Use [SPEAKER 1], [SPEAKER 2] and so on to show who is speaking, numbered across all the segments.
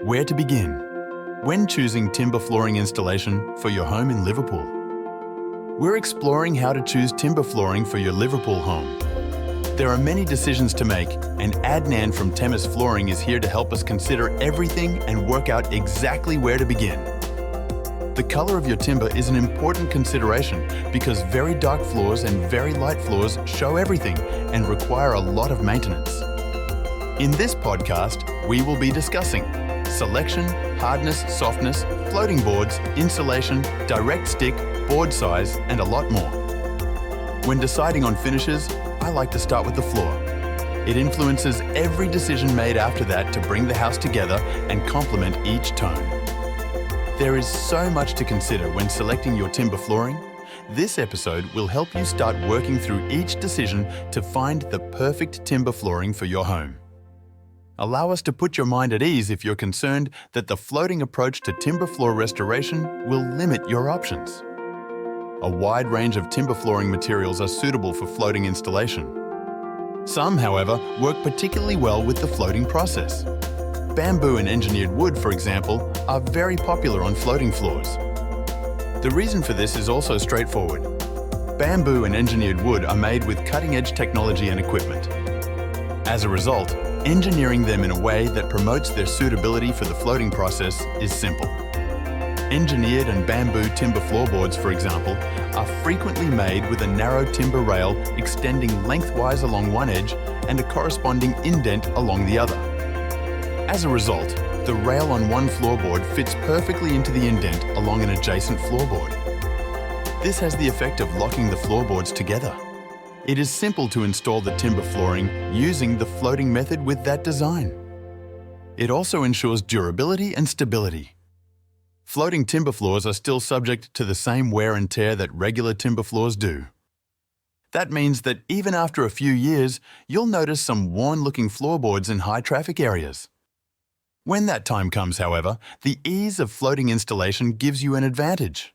[SPEAKER 1] Where to begin when choosing timber flooring installation for your home in Liverpool? We're exploring how to choose timber flooring for your Liverpool home. There are many decisions to make, and Adnan from Temis Flooring is here to help us consider everything and work out exactly where to begin. The color of your timber is an important consideration because very dark floors and very light floors show everything and require a lot of maintenance. In this podcast, we will be discussing selection, hardness, softness, floating boards, insulation, direct stick, board size, and a lot more. When deciding on finishes, I like to start with the floor. It influences every decision made after that to bring the house together and complement each tone. There is so much to consider when selecting your timber flooring. This episode will help you start working through each decision to find the perfect timber flooring for your home. Allow us to put your mind at ease if you're concerned that the floating approach to timber floor restoration will limit your options. A wide range of timber flooring materials are suitable for floating installation. Some, however, work particularly well with the floating process. Bamboo and engineered wood, for example, are very popular on floating floors. The reason for this is also straightforward. Bamboo and engineered wood are made with cutting-edge technology and equipment. As a result, engineering them in a way that promotes their suitability for the floating process is simple. Engineered and bamboo timber floorboards, for example, are frequently made with a narrow timber rail extending lengthwise along one edge and a corresponding indent along the other. As a result, the rail on one floorboard fits perfectly into the indent along an adjacent floorboard. This has the effect of locking the floorboards together. It is simple to install the timber flooring using the floating method with that design. It also ensures durability and stability. Floating timber floors are still subject to the same wear and tear that regular timber floors do. That means that even after a few years, you'll notice some worn-looking floorboards in high-traffic areas. When that time comes, however, the ease of floating installation gives you an advantage.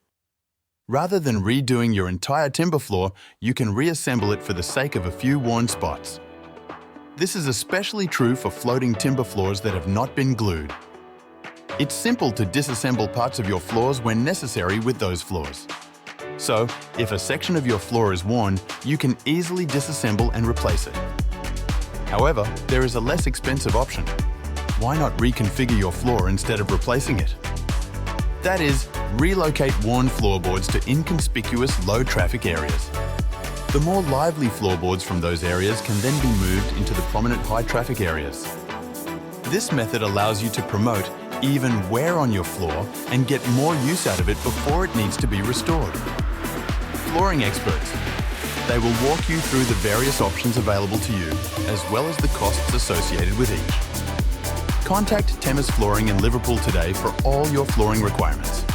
[SPEAKER 1] Rather than redoing your entire timber floor, you can reassemble it for the sake of a few worn spots. This is especially true for floating timber floors that have not been glued. It's simple to disassemble parts of your floors when necessary with those floors. So, if a section of your floor is worn, you can easily disassemble and replace it. However, there is a less expensive option. Why not reconfigure your floor instead of replacing it? That is, relocate worn floorboards to inconspicuous low-traffic areas. The more lively floorboards from those areas can then be moved into the prominent high-traffic areas. This method allows you to promote even wear on your floor and get more use out of it before it needs to be restored. Flooring experts. They will walk you through the various options available to you, as well as the costs associated with each. Contact Temis Flooring in Liverpool today for all your flooring requirements.